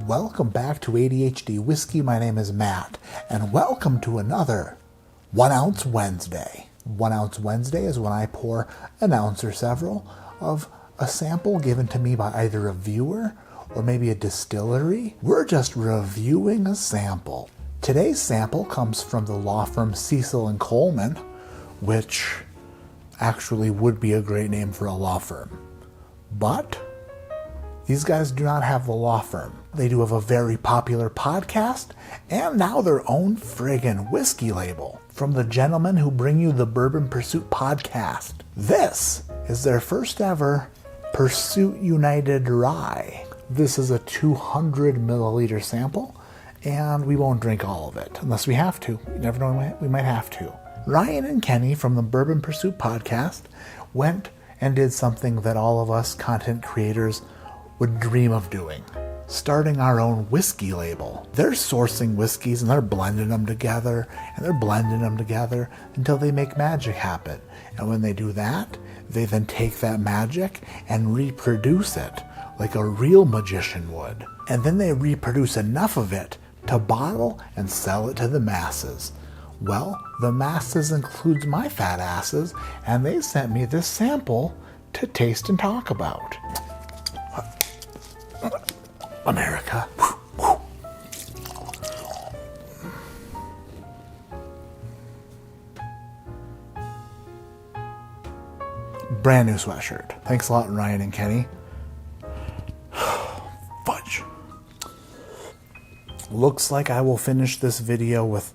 welcome back to ADHD Whiskey. My name is Matt, and welcome to another 1 Ounce Wednesday. 1 Ounce Wednesday is when I pour an ounce or several of a sample given to me by either a viewer or maybe a distillery. We're just reviewing a sample. Today's sample comes from the law firm Cecil and Coleman, which actually would be a great name for a law firm. But these guys do not have the law firm. They do have a very popular podcast and now their own friggin' whiskey label from the gentlemen who bring you the Bourbon Pursuit podcast. This is their first ever Pursuit United Rye. This is a 200 milliliter sample, and we won't drink all of it unless we have to. You never know, we might have to. Ryan and Kenny from the Bourbon Pursuit podcast went and did something that all of us content creators would dream of doing. Starting our own whiskey label. They're sourcing whiskeys and they're blending them together and they're blending them together until they make magic happen. And when they do that, they then take that magic and reproduce it like a real magician would. And then they reproduce enough of it to bottle and sell it to the masses. Well, the masses includes my fat asses, and they sent me this sample to taste and talk about. America. Brand new sweatshirt. Thanks a lot, Ryan and Kenny. Fudge. Looks like I will finish this video with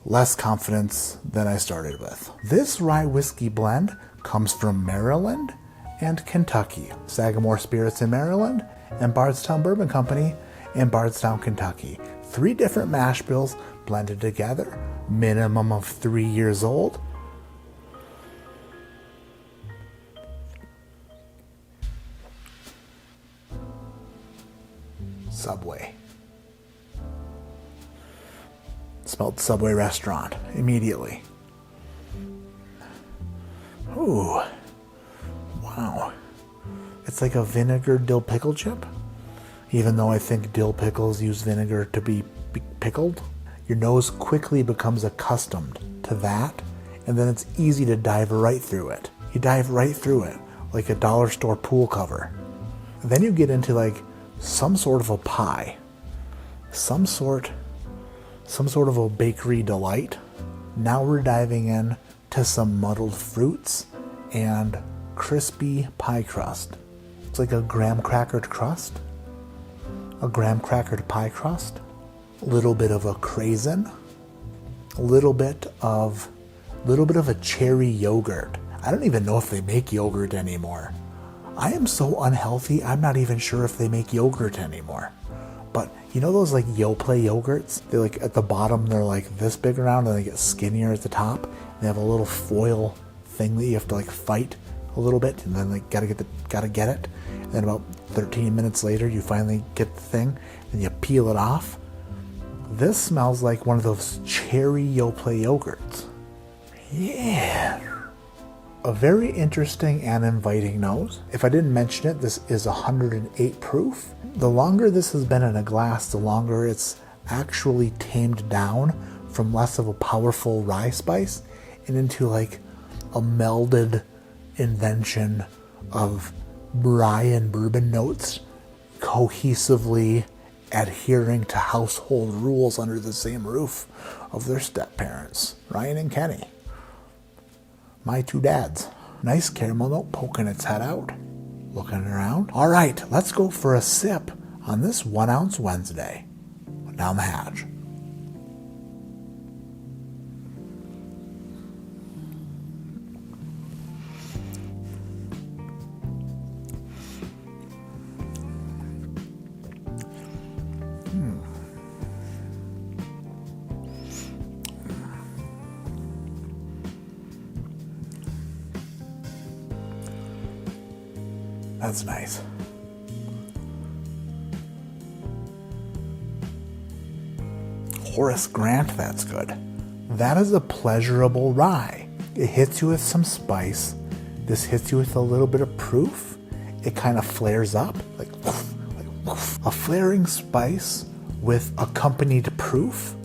less confidence than I started with. This rye whiskey blend comes from Maryland and Kentucky. Sagamore Spirits in Maryland and Bardstown Bourbon Company in Bardstown, Kentucky. 3 different mash bills blended together, minimum of 3 years old. Subway. Smelled Subway restaurant immediately. Ooh. Wow. It's like a vinegar dill pickle chip. Even though I think dill pickles use vinegar to be pickled. Your nose quickly becomes accustomed to that, and then it's easy to dive right through it. You dive right through it like a dollar store pool cover. And then you get into like some sort of a pie. Some sort of a bakery delight. Now we're diving in to some muddled fruits and crispy pie crust. It's like a graham crackered crust. A graham crackered pie crust. A little bit of a craisin. A little bit of a cherry yogurt. I don't even know if they make yogurt anymore. I am so unhealthy, I'm not even sure if they make yogurt anymore. But you know those like Yoplait yogurts? They're like at the bottom, they're like this big around and they get skinnier at the top. They have a little foil thing that you have to like fight a little bit and then like gotta get it. And then about 13 minutes later you finally get the thing and you peel it off. This smells like one of those cherry Yoplait yogurts. Yeah. A very interesting and inviting nose. If I didn't mention it, this is 108 proof. The longer this has been in a glass, the longer it's actually tamed down from less of a powerful rye spice and into like a melded invention of rye and bourbon notes cohesively adhering to household rules under the same roof of their step-parents, Ryan and Kenny. My 2 dads. Nice caramel note poking its head out. Looking around. All right, let's go for a sip on this 1 Ounce Wednesday. Down the hatch. That's nice. Horace Grant, that's good. That is a pleasurable rye. It hits you with some spice. This hits you with a little bit of proof. It kind of flares up, like woof, A flaring spice with accompanied proof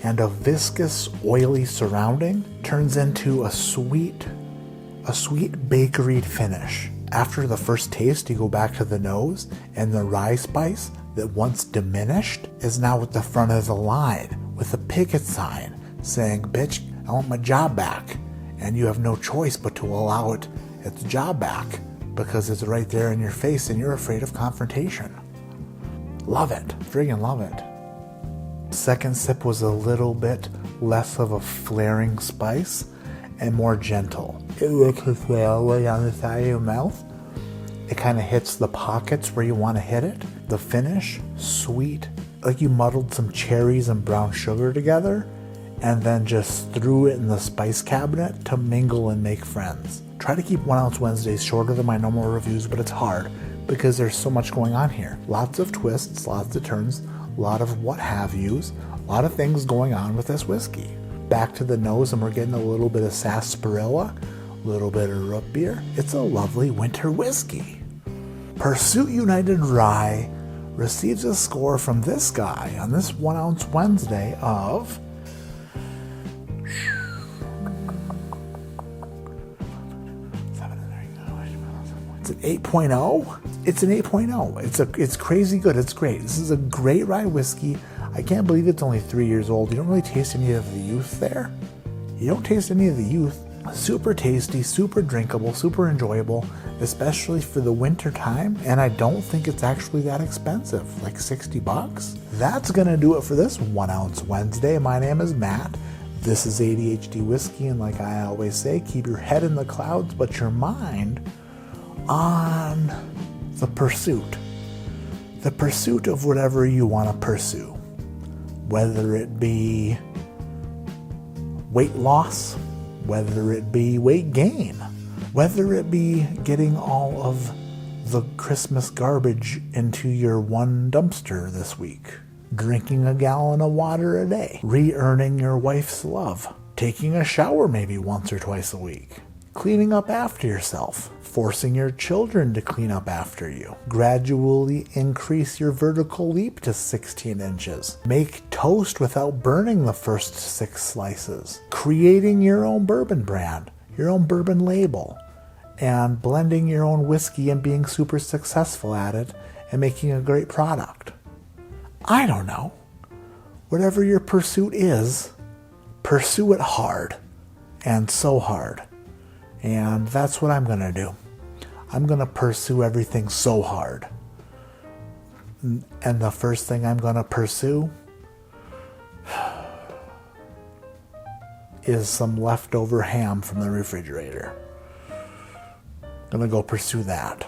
and a viscous, oily surrounding turns into a sweet bakeried finish. After the first taste, you go back to the nose, and the rye spice that once diminished is now at the front of the line with a picket sign saying, "Bitch, I want my job back." And you have no choice but to allow it its job back because it's right there in your face and you're afraid of confrontation. Love it. Friggin' love it. Second sip was a little bit less of a flaring spice and more gentle. It works its way all the way down the side of your mouth. It kind of hits the pockets where you want to hit it. The finish, sweet, like you muddled some cherries and brown sugar together and then just threw it in the spice cabinet to mingle and make friends. Try to keep 1 Ounce Wednesdays shorter than my normal reviews, but it's hard because there's so much going on here. Lots of twists, lots of turns, a lot of what have yous, a lot of things going on with this whiskey. Back to the nose, and we're getting a little bit of sarsaparilla, a little bit of root beer. It's a lovely winter whiskey. Pursuit United Rye receives a score from this guy on this 1 Ounce Wednesday of it's an 8.0. It's an 8.0. It's crazy good. It's great. This is a great rye whiskey. I can't believe it's only 3 years old. You don't really taste any of the youth there. You don't taste any of the youth. Super tasty, super drinkable, super enjoyable, especially for the winter time. And I don't think it's actually that expensive, like $60. That's gonna do it for this 1 Ounce Wednesday. My name is Matt. This is ADHD Whiskey, and like I always say, keep your head in the clouds, but your mind on the pursuit. The pursuit of whatever you want to pursue. Whether it be weight loss, whether it be weight gain, whether it be getting all of the Christmas garbage into your one dumpster this week, drinking a gallon of water a day, re-earning your wife's love, taking a shower maybe once or twice a week, cleaning up after yourself, forcing your children to clean up after you, gradually increase your vertical leap to 16 inches, make toast without burning the first 6 slices, creating your own bourbon brand, your own bourbon label, and blending your own whiskey and being super successful at it and making a great product. I don't know. Whatever your pursuit is, pursue it hard, and so hard. And that's what I'm going to do. I'm going to pursue everything so hard. And the first thing I'm going to pursue is some leftover ham from the refrigerator. I'm going to go pursue that.